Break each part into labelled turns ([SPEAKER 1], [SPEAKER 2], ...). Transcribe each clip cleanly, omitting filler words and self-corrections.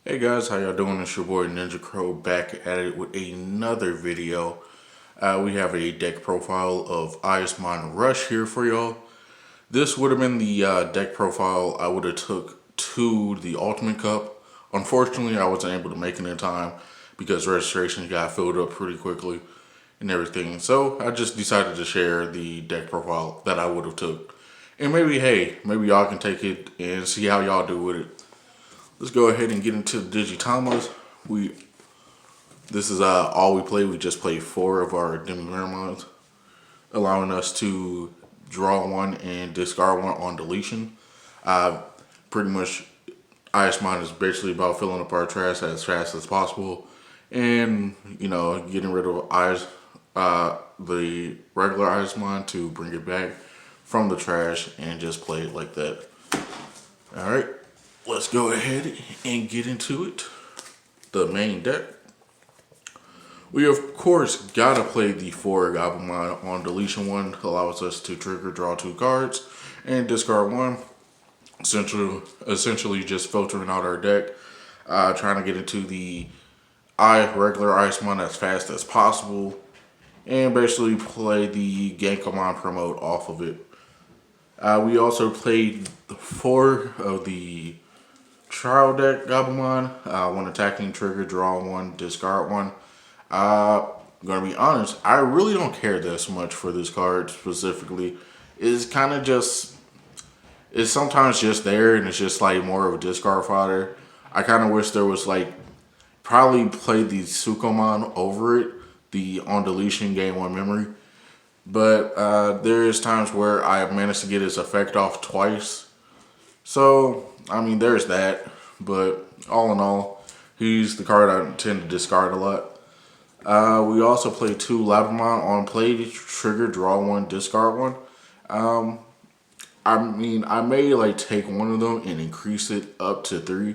[SPEAKER 1] Hey guys, how y'all doing? It's your boy Ninja Crow back at it with another video. We have a deck profile of Eyesmon Rush here for y'all. This would have been the deck profile I would have took to the Ultimate Cup. Unfortunately, I wasn't able to make it in time because registration got filled up pretty quickly and everything. So I just decided to share the deck profile that I would have took. And maybe, hey, maybe y'all can take it and see how y'all do with it. Let's go ahead and get into the Digitamers. This is all we play. We just play 4 of our Demi Maramons, allowing us to draw 1 and discard 1 on deletion. Pretty much, Eyesmon is basically about filling up our trash as fast as possible, and getting rid of the regular Eyesmon to bring it back from the trash and just play it like that. All right. Let's go ahead and get into it. The main deck. We of course gotta play the 4 Goblimon on deletion 1. Allows us to trigger draw 2 cards and discard 1. Essentially just filtering out our deck. Trying to get into the regular Eyesmon as fast as possible. And basically play the Genkomon promote off of it. We also played 4 of the Trial deck Goblimon. When attacking, trigger, draw 1, discard 1. Gonna be honest, I really don't care this much for this card specifically. It's kind of just, it's sometimes just there and it's just like more of a discard fodder. I kind of wish there was like, probably play the Sukomon over it, the on deletion game 1 memory. But there is times where I have managed to get its effect off twice. So, I mean, there's that. But all in all, he's the card I tend to discard a lot. We also play 2 Labramon on play, trigger, draw 1, discard 1. I mean, I may like take one of them and increase it up to 3.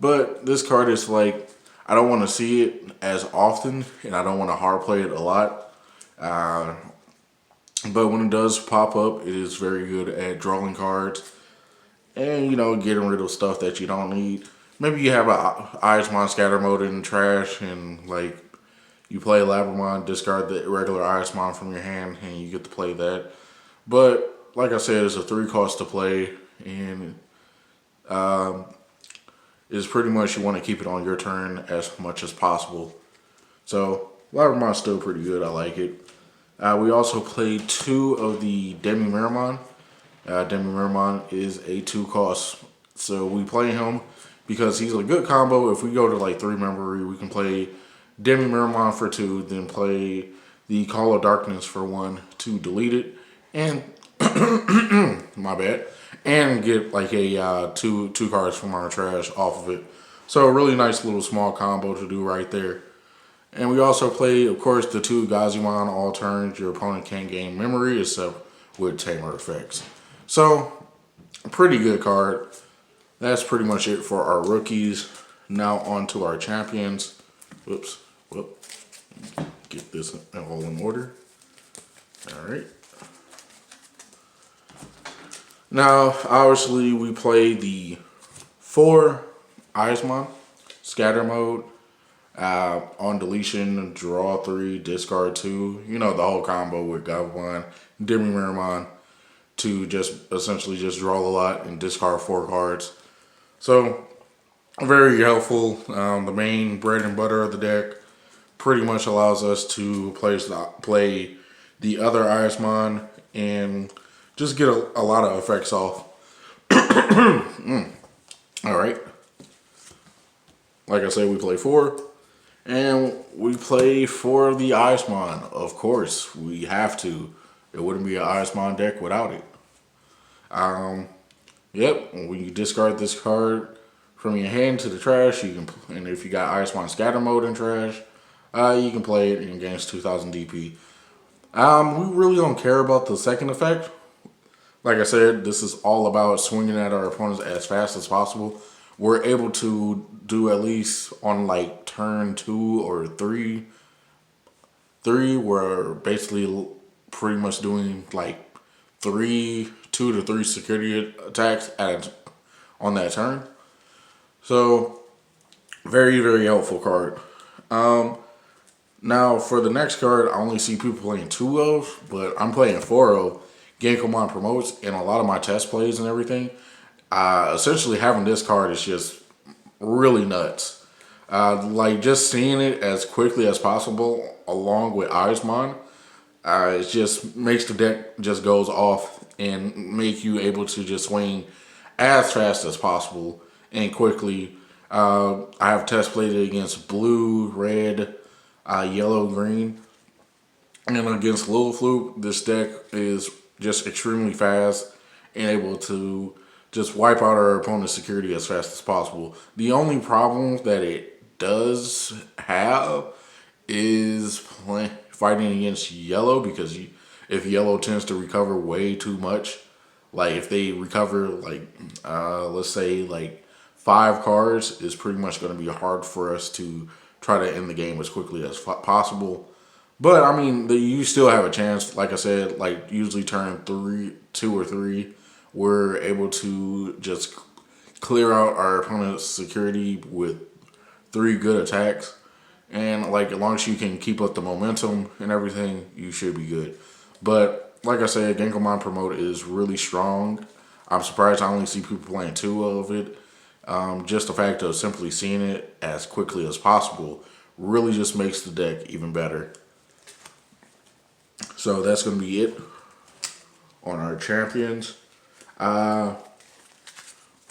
[SPEAKER 1] But this card is like, I don't want to see it as often and I don't want to hard play it a lot. But when it does pop up, it is very good at drawing cards. And, getting rid of stuff that you don't need. Maybe you have a Eyesmon scatter mode in the trash and, like, you play Labramon, discard the regular Eyesmon from your hand, and you get to play that. But, like I said, it's a 3 cost to play, and it's pretty much you want to keep it on your turn as much as possible. So, Labramon's still pretty good. I like it. We also played 2 of the Demi Maramon. Demi Maramon is a 2 cost, so we play him because he's a good combo. If we go to like 3 memory, we can play Demi Maramon for 2, then play the Call of Darkness for 1 to delete it, and my bad, and get like a two cards from our trash off of it. So a really nice little small combo to do right there. And we also play, of course, the 2 Digimon all turns. Your opponent can't gain memory except with Tamer effects. So, a pretty good card. That's pretty much it for our rookies. Now on to our champions. Whoops. Whoop. Get this all in order. Alright. Now, obviously, we play the 4 Eyesmon, scatter mode, on deletion, draw 3, discard 2. The whole combo with Goblimon, Demi Maramon, to just essentially just draw a lot and discard 4 cards. So, very helpful. The main bread and butter of the deck pretty much allows us to play the other Eyesmon and just get a lot of effects off. Alright. Like I said, we play 4. And we play 4 of the Eyesmon. Of course, we have to. It wouldn't be an Eyesmon deck without it. Yep, when you discard this card from your hand to the trash, you can, and if you got Eyesmon scatter mode in trash, you can play it and gains 2000 DP. We really don't care about the second effect. Like I said, this is all about swinging at our opponents as fast as possible. We're able to do at least on like turn 2 or 3, we're basically pretty much doing like 2 to 3 security attacks on that turn. So Very, very helpful card. Now, for the next card, I only see people playing 2 of, but I'm playing 4 of. Genkomon promotes, and a lot of my test plays and everything. Essentially, having this card is just really nuts. Like, just seeing it as quickly as possible, along with Eyesmon, it just makes the deck just goes off and make you able to just swing as fast as possible and quickly. I have test played it against blue, red, yellow, green, and against Little Fluke. This deck is just extremely fast and able to just wipe out our opponent's security as fast as possible. The only problem that it does have is fighting against yellow, because if yellow tends to recover way too much, like if they recover like let's say like 5 cards, is pretty much going to be hard for us to try to end the game as quickly as possible. But I mean, you still have a chance. Like I said, like usually turn 2 or 3, we're able to just clear out our opponent's security with 3 good attacks. And like as long as you can keep up the momentum and everything, you should be good. But like I said, Genkomon Promote is really strong. I'm surprised I only see people playing 2 of it. Just the fact of simply seeing it as quickly as possible really just makes the deck even better. So that's going to be it on our champions.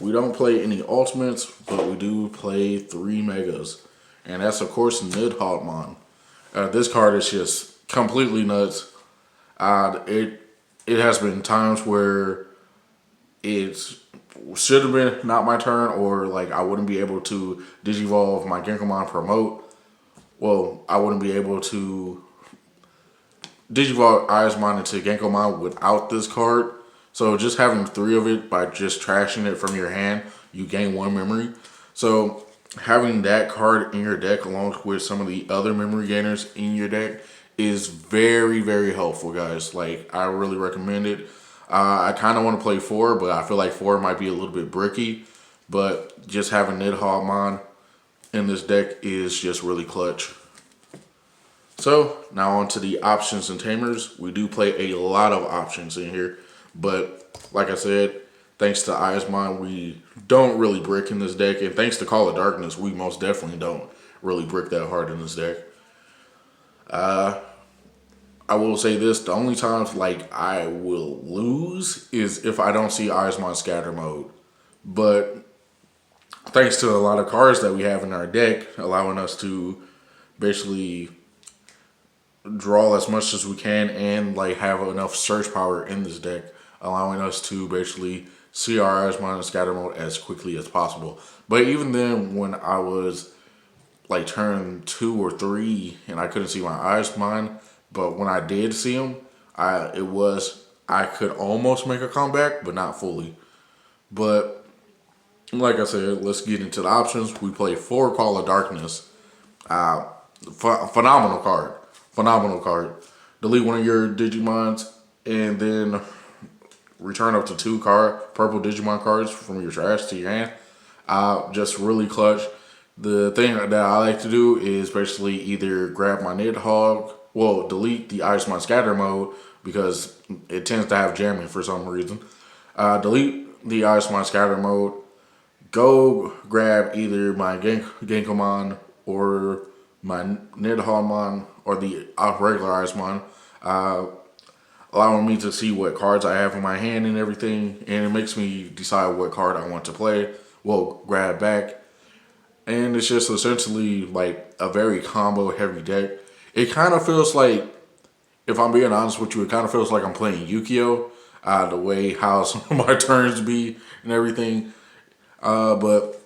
[SPEAKER 1] We don't play any ultimates, but we do play 3 megas. And that's, of course, Nidhogman. This card is just completely nuts. It has been times where it should have been not my turn, or like I wouldn't be able to Digivolve my Genkomon Promote. Well, I wouldn't be able to Digivolve Eyesmon into Genkomon without this card. So just having 3 of it by just trashing it from your hand, you gain 1 memory. So having that card in your deck along with some of the other memory gainers in your deck is very, very helpful, guys. Like, I really recommend it. I kind of want to play 4, but I feel like 4 might be a little bit bricky. But just having Nidhogman in this deck is just really clutch. So now on to the options and tamers. We do play a lot of options in here, but like I said, thanks to Eyesmon, we don't really brick in this deck, and thanks to Call of Darkness, we most definitely don't really brick that hard in this deck. I will say this, the only times like I will lose is if I don't see Eyesmon scatter mode. But thanks to a lot of cards that we have in our deck, allowing us to basically draw as much as we can and like have enough search power in this deck, allowing us to basically see our Eyesmon in scatter mode as quickly as possible. But even then, when I was like turn 2 or 3 and I couldn't see my Eyesmon, but when I did see him, I could almost make a comeback, but not fully. But like I said, let's get into the options. We play 4 Call of Darkness. Phenomenal card. Phenomenal card. Delete one of your Digimons and then return up to 2 purple Digimon cards from your trash to your hand. Just really clutch. The thing that I like to do is basically either grab my Nidhogg, well, delete the Eyesmon scatter mode because it tends to have jamming for some reason. Delete the Eyesmon scatter mode. Go grab either my Genkomon or my Nidhogman or the regular Eyesmon, allowing me to see what cards I have in my hand and everything, and it makes me decide what card I want to play, well, grab back. And it's just essentially like a very combo heavy deck. It kind of feels like, if I'm being honest with you, it kind of feels like I'm playing Yu-Gi-Oh! The way how some of my turns be and everything. But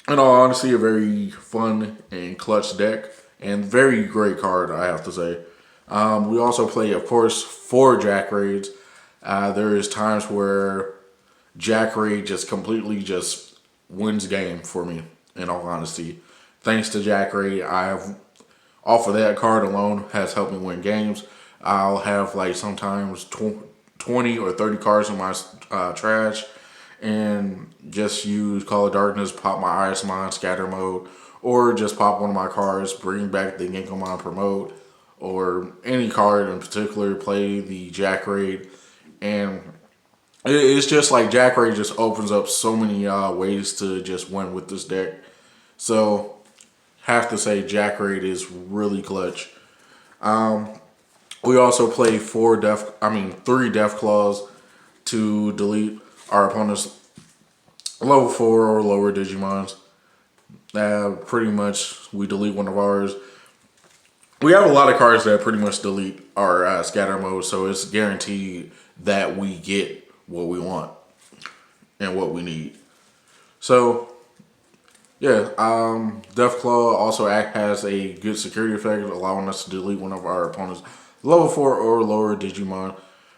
[SPEAKER 1] in all honesty, a very fun and clutch deck and very great card, I have to say. We also play, of course, 4 Jack Raids. There is times where Jack Raid just completely just wins game for me, in all honesty. Thanks to Jack Raid, off of that card alone has helped me win games. I'll have like sometimes 20 or 30 cards in my trash and just use Call of Darkness, pop my Eyesmon scatter mode, or just pop one of my cards, bring back the Genkomon Promote, or any card in particular, play the Jack Raid, and it's just like Jack Raid just opens up so many ways to just win with this deck. So have to say Jack Raid is really clutch. We also play 3 Death Claws to delete our opponent's level 4 or lower Digimons. Pretty much we delete one of ours. We have a lot of cards that pretty much delete our scatter mode, so it's guaranteed that we get what we want and what we need. So yeah, Deathclaw also has a good security effect, allowing us to delete one of our opponent's level 4 or lower Digimon.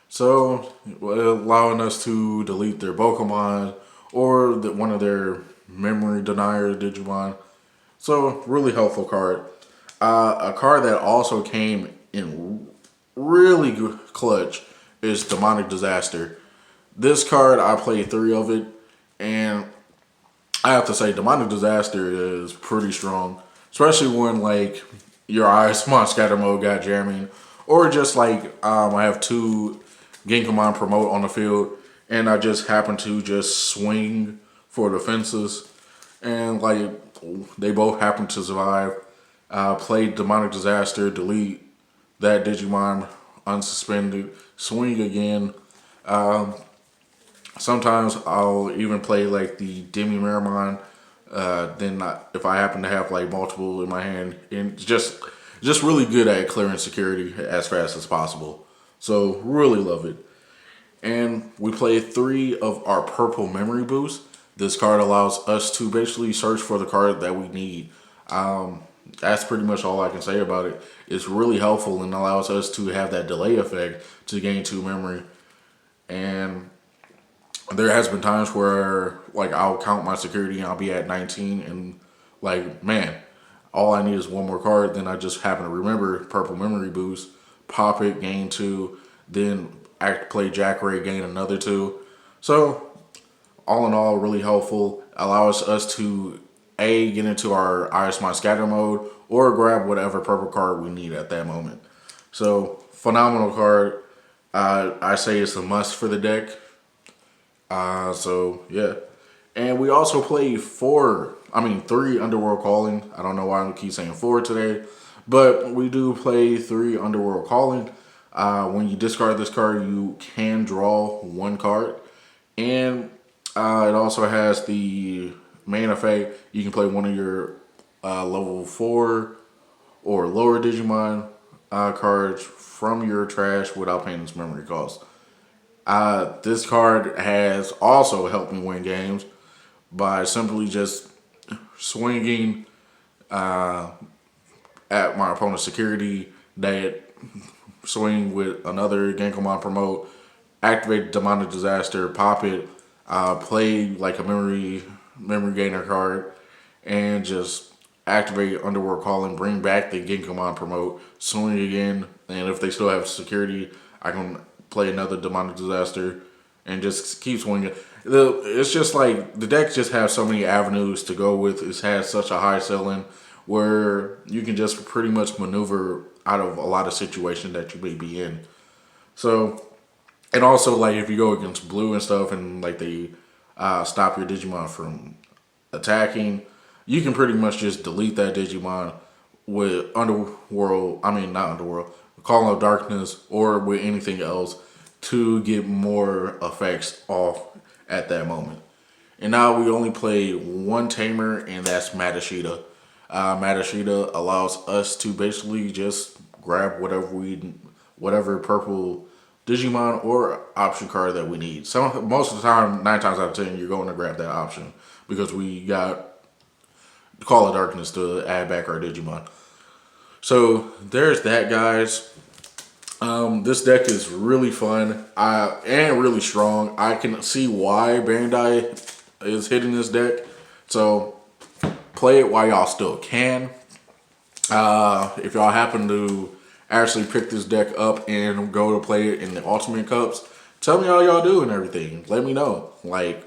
[SPEAKER 1] So allowing us to delete their Pokemon or one of their memory denier Digimon. So really helpful card. A card that also came in really good clutch is Demonic Disaster. This card, I played 3 of it, and I have to say Demonic Disaster is pretty strong, especially when like your Eyesmon scatter mode got jamming, or just like I have 2 Genkomon Promote on the field, and I just happen to just swing for the fences, and like they both happen to survive. Play Demonic Disaster, delete that Digimon unsuspended, swing again. Sometimes I'll even play like the Demi Maramon. If I happen to have like multiple in my hand, and just really good at clearing security as fast as possible. So really love it. And we play 3 of our purple memory boosts. This card allows us to basically search for the card that we need. That's pretty much all I can say about it. It's really helpful and allows us to have that delay effect to gain 2 memory. And there has been times where like I'll count my security and I'll be at 19 and like, man, all I need is 1 more card. Then I just happen to remember purple memory boost, pop it, gain 2, then play Jack Ray, gain another 2. So all in all, really helpful. Allows us to get into our Eyesmon scatter mode or grab whatever purple card we need at that moment. So phenomenal card. I say it's a must for the deck. So yeah. And we also play 3 Underworld Calling. I don't know why I keep saying 4 today, but we do play 3 Underworld Calling. When you discard this card, you can draw 1 card. And it also has the main effect. You can play one of your level 4 or lower Digimon cards from your trash without paying its memory cost. This card has also helped me win games by simply just swinging at my opponent's security, that swing with another Genkomon Promote, activate Demonic Disaster, pop it, play like a memory gainer card, and just activate Underworld Calling, bring back the Genkomon Promote, swing again, and if they still have security, I can play another Demonic Disaster and just keep swinging. It's just like the deck just has so many avenues to go with. It has such a high ceiling where you can just pretty much maneuver out of a lot of situations that you may be in. So, and also like if you go against blue and stuff and like they stop your Digimon from attacking, you can pretty much just delete that Digimon with Call of Darkness, or with anything else to get more effects off at that moment. And now we only play 1 Tamer, and that's Matashita. Matashita allows us to basically just grab whatever purple Digimon or option card that we need. Most of the time, 9 times out of 10, you're going to grab that option because we got Call of Darkness to add back our Digimon. So there's that, guys. This deck is really fun and really strong. I can see why Bandai is hitting this deck. So play it while y'all still can. If y'all happen to actually pick this deck up and go to play it in the Ultimate Cups, tell me how y'all do and everything. Let me know. Like,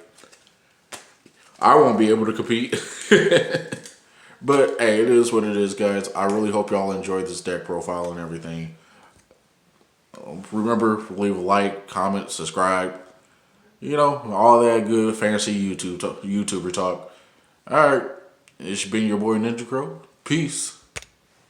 [SPEAKER 1] I won't be able to compete. But hey, it is what it is, guys. I really hope y'all enjoyed this deck profile and everything. Remember, leave a like, comment, subscribe. You know, all that good fancy YouTuber talk. All right, it's been your boy Ninja Crow. Peace.